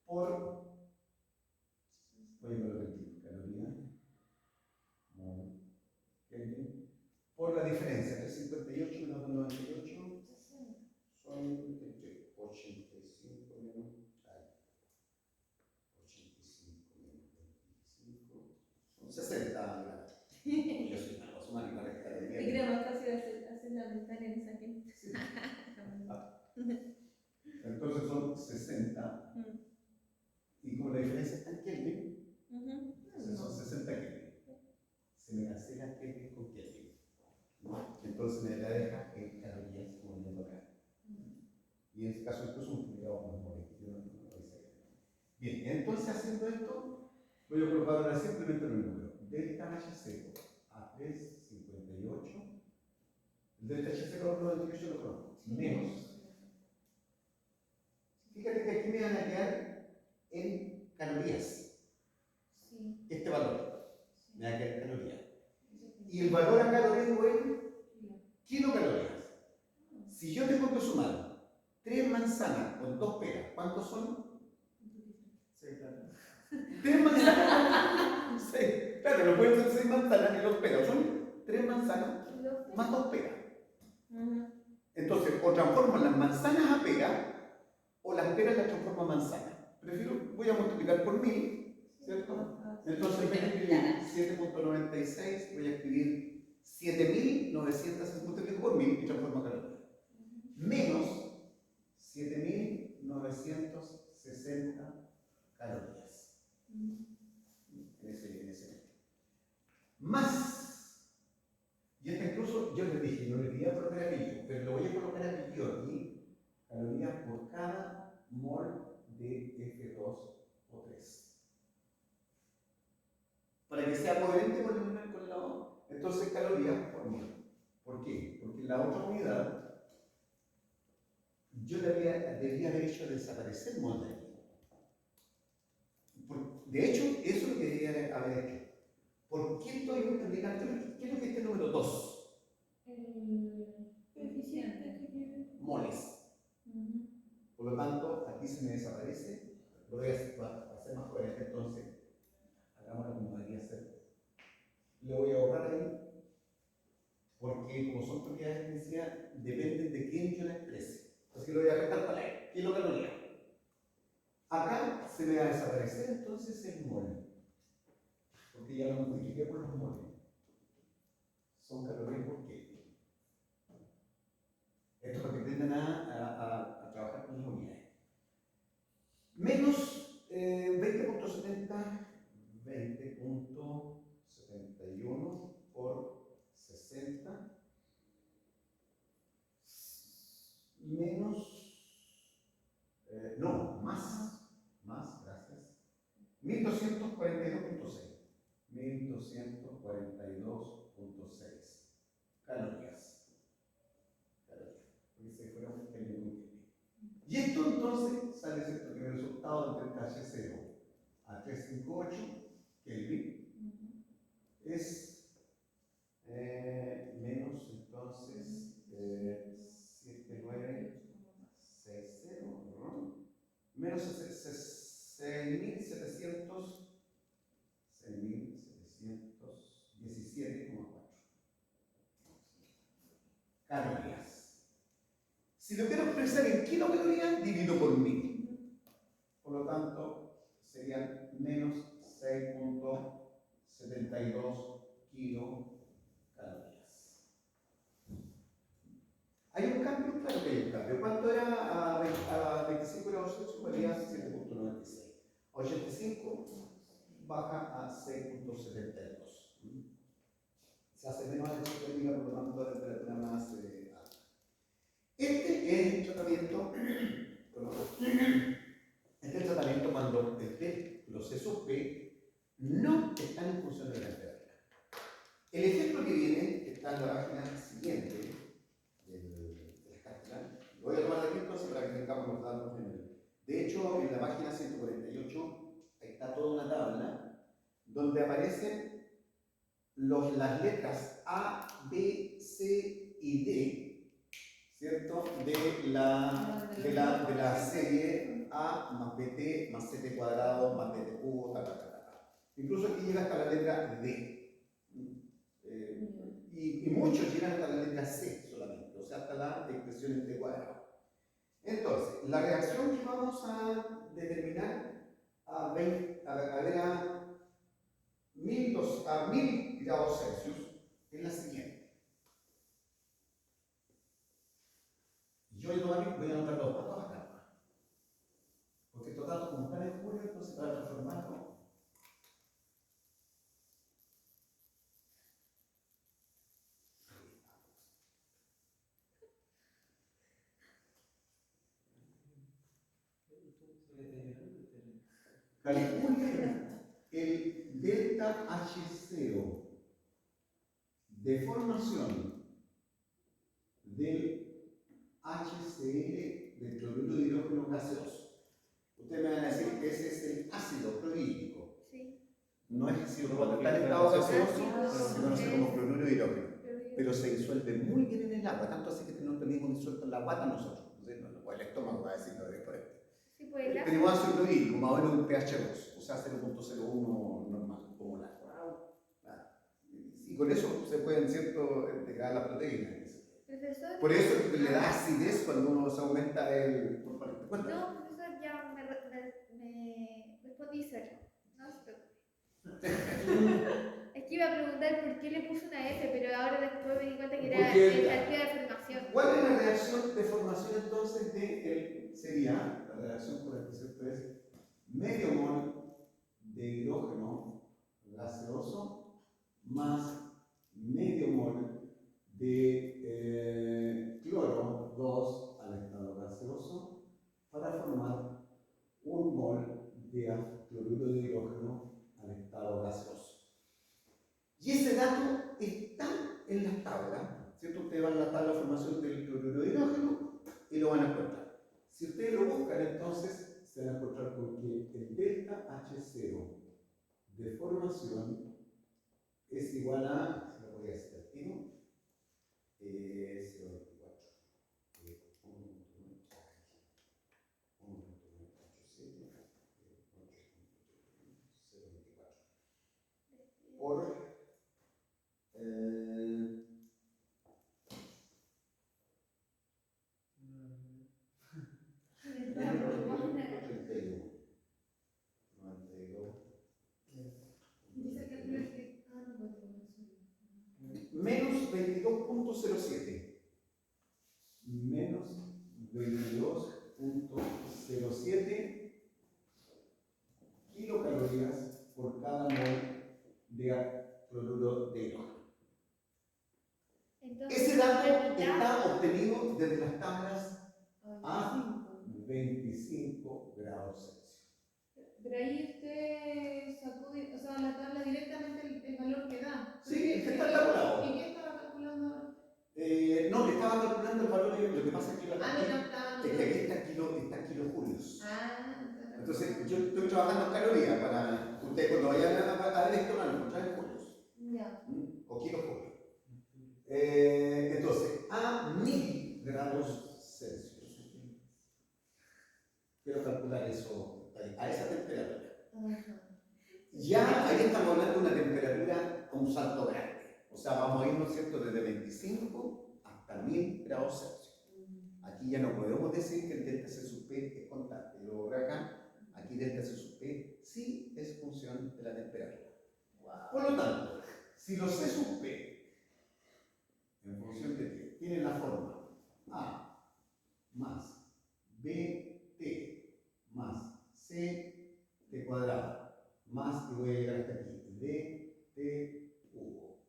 [SPEAKER 2] por, voy a colocar aquí, caloría, Kelvin, por la diferencia, 358 menos 298,
[SPEAKER 1] calentar en esa gente.
[SPEAKER 2] Sí. Entonces son 60. Y como la diferencia está en Kelvin, entonces son 60 Kelvin. Se me cancela Kelvin con Kelvin, ¿no? Entonces me la deja en calorías como yendo acá. Y en este caso esto es un multiplicado por mol, yo no lo hice. Bien, entonces haciendo esto, voy a colocar ahora simplemente los números. Delta H seco a 3,58. El delta H seco lo identifico yo lo conozco. Menos. Fíjate que aquí me van a quedar en calorías.
[SPEAKER 1] Sí.
[SPEAKER 2] Este valor me va a quedar en calorías. Y el valor acá lo tengo en kilocalorías. Si yo tengo que sumar 3 manzanas con 2 peras, ¿cuántos son? 6, claro. 3 manzanas con 6. Claro, no pueden ser 6 manzanas ni 2 peras, son 3 manzanas más 2 peras. Entonces, o transformo las manzanas a peras, o las peras las transformo a manzanas. Voy a multiplicar por 1000, ¿cierto? Entonces voy a escribir 7,96, voy a escribir 7.900, multiplico por 1000 y transformo a calorías. Menos 7.960 calorías. En ese. Más. Y esta incluso yo les dije, no les quería colocar apellido, pero lo voy a colocar apellido aquí. Calorías por cada mol de F2O3. Para que sea coherente con la. Entonces, calorías por mol. ¿Por qué? Porque en la otra unidad yo debía haber hecho desaparecer mol de aquí. De hecho, eso es lo que debía haber hecho. ¿Por qué estoy multiplicando? ¿Qué es lo que es este número 2?
[SPEAKER 1] Coeficiente.
[SPEAKER 2] Moles. Por lo tanto, aquí se me desaparece. Lo voy a hacer más coherente, entonces hagámoslo como debería ser. Lo voy a borrar ahí, porque como son propiedades de densidad, dependen de quién yo la exprese. Así que lo voy a restar para ahí. Kilocaloría. Acá se me va a desaparecer entonces el mol, porque ya lo multipliqué por los moles. Son calorías por Kelvin. Esto es para que aprendan a trabajar con las unidades. Menos 20.70, 20.71 por 60, menos, no, más, gracias, 1242.6, 1242.6 calorías, porque se fueron el mismo tiempo. Y esto entonces sale cierto que el resultado del delta H0 a 358 Kelvin es menos entonces 7960, ¿no? Menos 6.717,4 calorías. Si lo quiero expresar en kilocalorías, divido por 1000. Por lo tanto, serían menos 6.72 kilocalorías. ¿Hay un cambio? Claro que hay un cambio. ¿Cuánto era a 25 grados Celsius? Valía 7.96. A 85 baja a 6.72. Se hace menos alta térmica, por lo tanto la temperatura más alta. Este es el tratamiento, cuando el T, los C sub P, no están en función de la temperatura. El ejemplo que viene, que está en la página siguiente de la cátedra, lo voy a tomar de aquí entonces para que tengamos los datos en el. De hecho, en la página 148 está toda una tabla donde aparecen las letras A, B, C y D, ¿cierto? De la serie A más BT más CT cuadrado más BT cubo, Incluso aquí llega hasta la letra D. Y muchos llegan hasta la letra C solamente, o sea, hasta la expresión en T cuadrado. Entonces, la reacción que vamos a determinar a 1000 grados Celsius es la siguiente. yo voy a anotar los datos acá. Porque estos datos como están en julio, entonces para transformarlo. Calcule el delta H0 de formación del HCl del cloruro de hidrógeno gaseoso. Ustedes me van a decir que ese es el ácido clorhídrico.
[SPEAKER 4] Sí.
[SPEAKER 2] No es ácido cuando está en estado gaseoso, se conoce como cloruro de hidrógeno. Pero se disuelve muy bien en el agua, tanto así que no tenemos disuelto en la guata nosotros. Entonces, no, el estómago va a decirlo después.
[SPEAKER 4] Sí, pues el
[SPEAKER 2] Pero igual ácido clorhídrico, más o menos un pH 2, o sea 0.01 normal, como la. Y con eso se pueden, ¿cierto?, degradar las proteínas.
[SPEAKER 4] Profesor.
[SPEAKER 2] Por eso le da acidez cuando uno se aumenta el.
[SPEAKER 4] No, profesor, ya me respondí solo. No se preocupe. Es que iba a preguntar por qué le puse una F, pero ahora después me di cuenta que era
[SPEAKER 2] Porque-
[SPEAKER 4] el cantidad de formación.
[SPEAKER 2] ¿Cuál es la reacción de formación entonces sería, la reacción por el que es medio mol de hidrógeno gaseoso más medio mol de cloro 2 al estado gaseoso para formar un mol de cloruro de hidrógeno al estado gaseoso. Y ese dato está en las tablas, ¿cierto? Ustedes van a la tabla de formación del cloruro de hidrógeno y lo van a encontrar. Si ustedes lo buscan, entonces se van a encontrar con que el delta H0 de formación es igual a, se lo voy a decir al tiro, 0.24. 1.87 por menos 22.07. Menos 22.07 kilocalorías por cada mol de cloruro de hidrógeno.
[SPEAKER 4] Entonces,
[SPEAKER 2] Ese dato
[SPEAKER 4] la mitad-
[SPEAKER 2] está obtenido desde las tablas a 25 grados Celsius.
[SPEAKER 1] Pero ahí usted sacó, o sea, la tabla directamente el valor que da.
[SPEAKER 2] Sí, está tabulado.
[SPEAKER 1] ¿Y qué estaba calculando ahora?
[SPEAKER 2] No, le estaba calculando el valor de lo que pasa es que
[SPEAKER 1] Ah, no, estaba.
[SPEAKER 2] es que aquí está kilojulios.
[SPEAKER 1] Ah,
[SPEAKER 2] Entonces, yo estoy trabajando en calorías para ustedes cuando vayan a ver esto, van a encontrar en julios.
[SPEAKER 1] ya.
[SPEAKER 2] O kilojulios. Entonces, a 1000 grados Celsius. Quiero calcular eso a esa temperatura.
[SPEAKER 1] Ajá.
[SPEAKER 2] Ya ahí estamos hablando de una temperatura con un salto grande. O sea, vamos a irnos, ¿cierto?, desde 25 hasta 1000 grados Celsius. Aquí ya no podemos decir que el delta C sub P es constante. Lo borré acá. Aquí delta C sub P sí es función de la temperatura. Por lo tanto, si los C sub P, en función de T, tienen la forma A más BT más CT cuadrado más, y voy a llegar hasta aquí, DT cubo.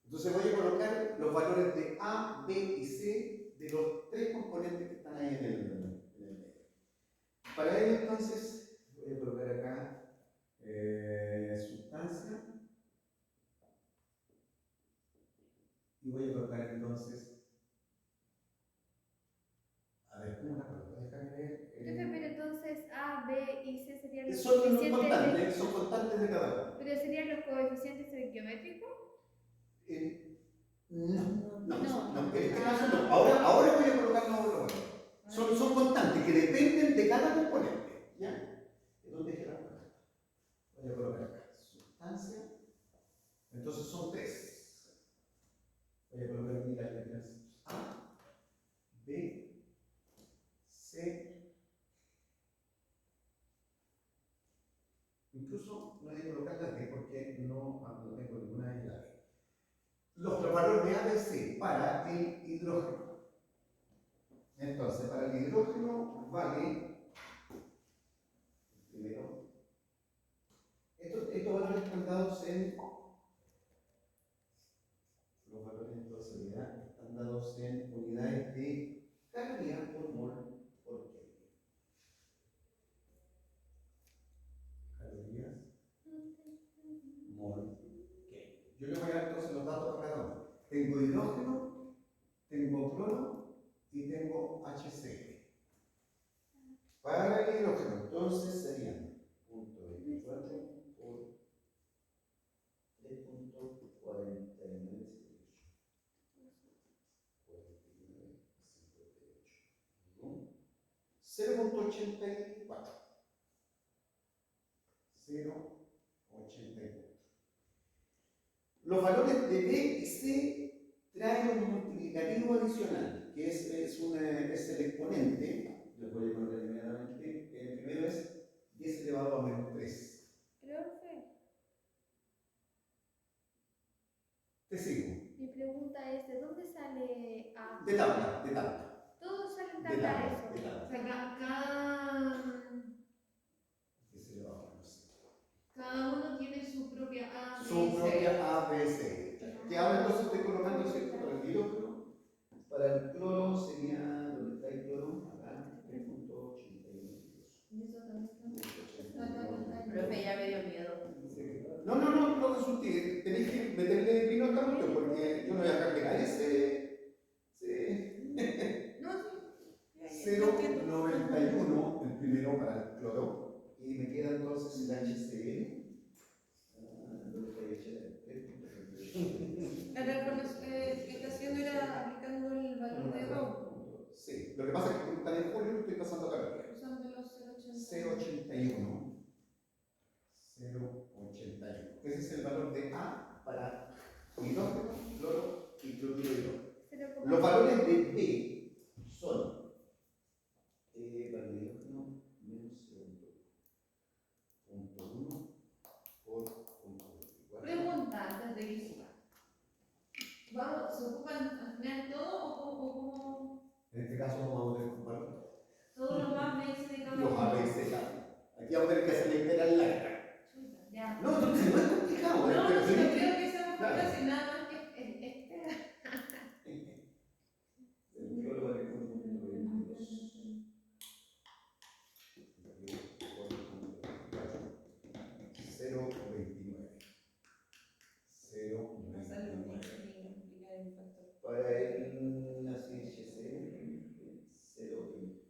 [SPEAKER 2] Entonces voy a colocar los valores de A, B y C de los tres componentes que están ahí en el medio. Para ello, entonces, voy a colocar acá sustancia y voy a colocar entonces, a ver, ¿cómo la coloco? Déjame ver.
[SPEAKER 4] Profe, pero entonces A, B y C serían los
[SPEAKER 2] Son
[SPEAKER 4] coeficientes.
[SPEAKER 2] son constantes de cada uno.
[SPEAKER 4] ¿Pero serían los coeficientes geométricos?
[SPEAKER 2] No, en este caso no. Ahora voy a colocar los valores. Son constantes que dependen de cada componente. ¿Ya? ¿Dónde dejé la cuenta? Voy a colocar acá. Sustancia. Entonces son tres. Voy a colocar aquí las letras A, B, C. Incluso no voy a colocar la D porque no tengo ninguna de las D. Los valores de A, B, C para el hidrógeno. Entonces, para el hidrógeno vale, primero, estos valores están dados en, los valores de toxicidad están dados en unidades de calorías por mol por Kelvin. Calorías mol Kelvin. Yo le voy a dar entonces los datos para cada uno. Tengo hidrógeno, tengo cloro y tengo HCl. Para el hidrógeno, entonces serían 0.24 por 3.49. 0.84. 0.84. Los valores de B y C traen un multiplicativo adicional, que es el exponente. Les voy a poner inmediatamente. El primero es 10 elevado a menos 3.
[SPEAKER 4] Profe,
[SPEAKER 2] Te sigo.
[SPEAKER 4] mi pregunta es, ¿de dónde sale A?
[SPEAKER 2] De tabla.
[SPEAKER 4] Todos salen
[SPEAKER 2] De
[SPEAKER 4] tabla
[SPEAKER 2] tabla,
[SPEAKER 4] eso.
[SPEAKER 2] de
[SPEAKER 1] O
[SPEAKER 2] tabla.
[SPEAKER 1] sea, cada
[SPEAKER 2] 10 elevado a menos 5.
[SPEAKER 1] cada uno tiene su propia A, B,
[SPEAKER 2] Su
[SPEAKER 1] C.
[SPEAKER 2] propia A, B, C. Que ahora entonces estoy colocando, ¿cierto? Para el hidrógeno. Para el cloro sería, ¿dónde está el cloro? Acá, 3.81.
[SPEAKER 1] Y eso también está en la pantalla.
[SPEAKER 5] Profe, ya me dio miedo.
[SPEAKER 2] No resulte. Tenéis que meterle vino al camello porque yo no voy a cargar ese.
[SPEAKER 1] No, sí.
[SPEAKER 2] 0.91 el primero para el cloro. Y me queda entonces el HCl.
[SPEAKER 1] La transformación era aplicando el valor de Rho,
[SPEAKER 2] Sí, lo que pasa es que como está en julio lo estoy pasando a calorías.
[SPEAKER 1] usando los 0,80.
[SPEAKER 2] 0.81. 0.81. Ese es el valor de A para hidrógeno, cloro y cloruro de hidrógeno. Los valores de B son para el hidrógeno menos 0.1 por 0.24.
[SPEAKER 1] Pregunta antes de que siga. ¿Se ocupan al final todo o como
[SPEAKER 2] En este caso vamos a tener que ocupar
[SPEAKER 1] todos los A, B, C de cada
[SPEAKER 2] los
[SPEAKER 1] uno?
[SPEAKER 2] A, B, C, Aquí vamos a tener que hacer la integral larga.
[SPEAKER 1] Chuta, ya.
[SPEAKER 2] No es complicado.
[SPEAKER 1] No,
[SPEAKER 2] pero
[SPEAKER 1] no,
[SPEAKER 2] tiene
[SPEAKER 1] yo
[SPEAKER 2] que-
[SPEAKER 1] creo que esa fue
[SPEAKER 2] Claro.
[SPEAKER 1] fácil, nada más que espera.
[SPEAKER 2] El cloro vale 1.22. 0.29.
[SPEAKER 5] No sale lo
[SPEAKER 2] 0.29.
[SPEAKER 5] que tiene que multiplicar el factor.
[SPEAKER 2] Para el HCl, 0.22.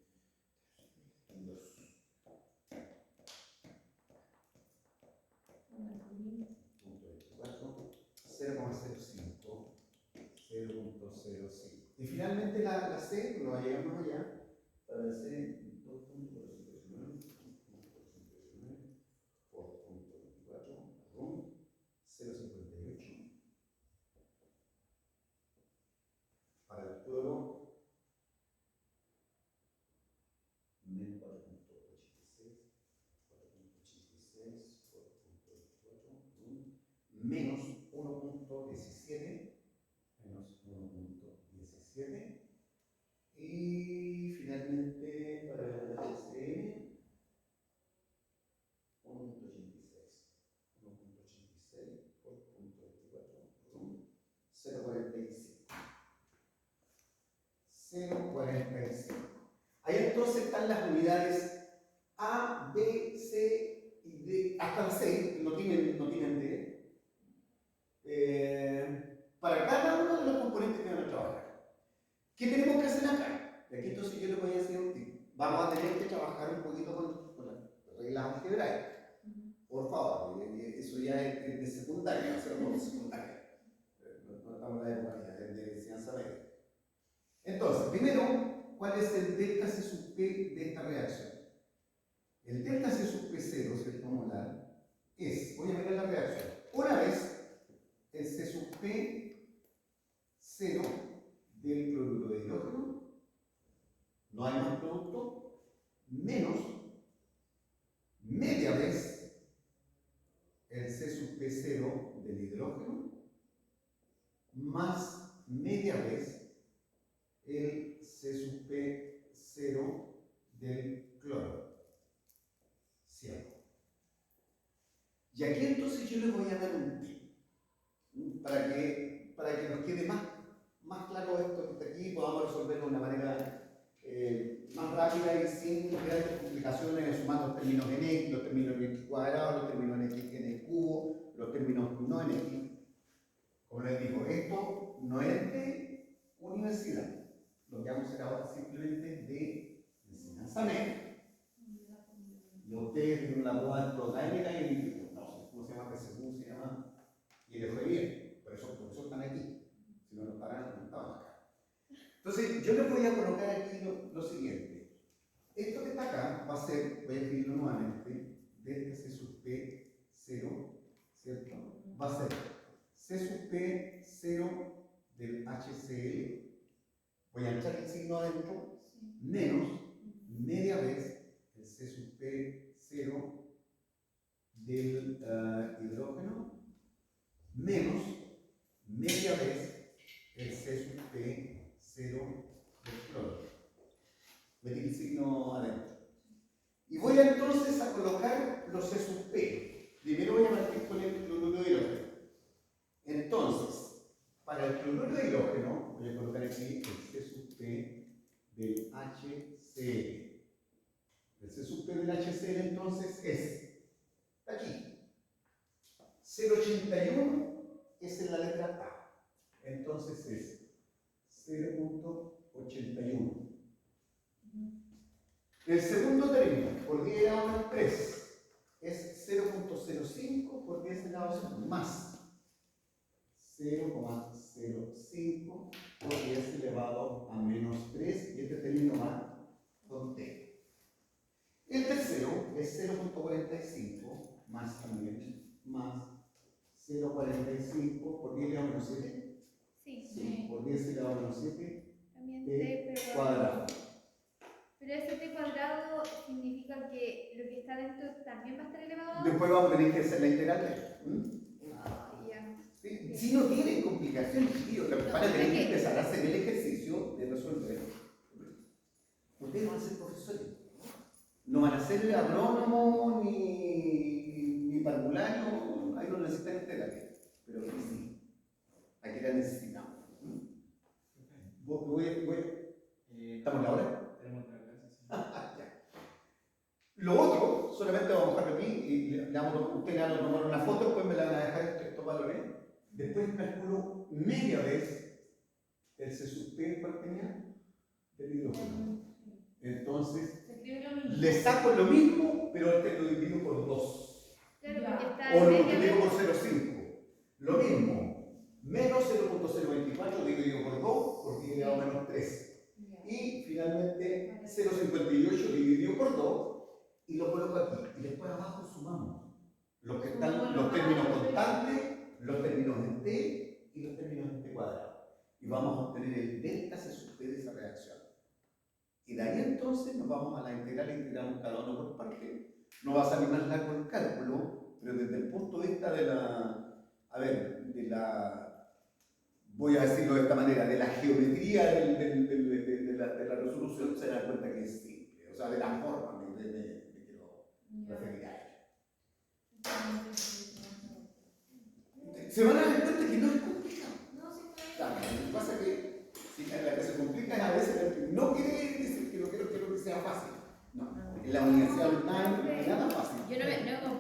[SPEAKER 2] 0.05. 0.05. Y finalmente la C, no llegamos allá, para la C 2.419 por 0.24, 0.58. Para el cloro, menos 4.86 por 0.24, menos 1.17, y finalmente para el HCl 1.86 por 0.24, 0.45. 0.45. Ahí entonces están las unidades A, B, C y D, hasta el C, no tienen D. Para cada uno de los componentes que van a trabajar. ¿Qué tenemos que hacer acá? Y aquí entonces yo le voy a decir un tip. Vamos a tener que trabajar un poquito con las reglas algebraicas. Por favor, eso ya es de secundaria, hacerlo de secundaria. No estamos en la época ya de enseñanza media. Entonces, primero, ¿cuál es el delta C sub P de esta reacción? El delta C sub P0, ¿cierto? Molar, es, voy a mirar la reacción. Una vez el C sub P0 del cloruro de hidrógeno, no hay más producto, menos media vez el C sub P0 del hidrógeno, más media vez el C sub P0 del cloro. ¿Cierto? Y aquí entonces yo les voy a dar un tip para que nos quede más claro esto que está aquí y podamos resolverlo de una manera más rápida y sin grandes complicaciones, sumando los términos en x, los términos en x cuadrado, los términos en x en el cubo, los términos no en x. Como les digo, esto no es de universidad. Lo que vamos a hacer ahora simplemente de enseñanza media. Y ustedes tienen la prueba electrodinámica y no sé cómo se llama, PSU se llama, y les fue bien. Por eso están aquí. Si no, no estaban acá. Entonces, yo les voy a colocar aquí lo siguiente. Esto que está acá va a ser, voy a escribirlo nuevamente, desde C sub P0, ¿cierto? Va a ser C sub P0 del HCl, voy a echar el signo adentro, menos media vez el C sub P0 del hidrógeno, menos media vez el C sub P0 del cloro. Metí el signo adentro. Y voy entonces a colocar los C sub P. Primero voy a partir con el cloruro de hidrógeno. Entonces, para el cloruro de hidrógeno, voy a colocar aquí el C sub P del HCl. El C sub P del HCl entonces es aquí. 0,81 es en la letra A. Entonces es 0,81. El segundo término, por 10 elevado a menos 3, es 0,05 por 10 elevado a menos más 0,05 por 10 elevado a menos 3, y este término va con T. El tercero es 0,45 más también, más 0,45 por 10 elevado a menos 7.
[SPEAKER 4] Sí.
[SPEAKER 2] Por 10 elevado a menos 7
[SPEAKER 4] También
[SPEAKER 2] T
[SPEAKER 4] T
[SPEAKER 2] cuadrado.
[SPEAKER 4] Pero ese T cuadrado significa que lo que está dentro también va a estar elevado a 2.
[SPEAKER 2] Después vamos a tener que hacer la integral.
[SPEAKER 4] Ya.
[SPEAKER 2] ¿Sí? Si no tienen complicaciones, chiquillos, lo que van a tener que empezar a hacer el ejercicio de resolver. Ustedes van a ser profesores. No van a ser agrónomos ni parvulario, ahí no necesitan integrales. Pero aquí sí. Aquí la necesitamos. ¿Estamos en la hora? Ya. Lo otro, solamente vamos a dejarlo aquí y ustedes le van a tomar una foto, después me la van a dejar estos valores. Después calculo media vez el C sub P, ¿cuál tenía? Del hidrógeno. Entonces,
[SPEAKER 1] Se escribe lo mismo.
[SPEAKER 2] le saco lo mismo, pero este lo divido por 2.
[SPEAKER 4] Claro, porque está
[SPEAKER 2] O lo
[SPEAKER 4] media
[SPEAKER 2] multiplico por
[SPEAKER 4] vez.
[SPEAKER 2] 0,5. Lo mismo. Menos 0,024 dividido por 2 por 10 elevado a menos 3. Y finalmente 0,58 dividido por 2 y lo coloco aquí. Y después abajo sumamos los que están, los términos constantes, los términos en T y los términos en T cuadrado. Y vamos a obtener el delta C sub P de esa reacción. Y de ahí entonces nos vamos a la integral, integramos cada uno por parte. No va a salir más largo el cálculo, pero desde el punto de vista de voy a decirlo de esta manera, de la geometría de la resolución, se dan cuenta que es simple. O sea, de la forma me quiero referir a ella. Se van a dar cuenta que no es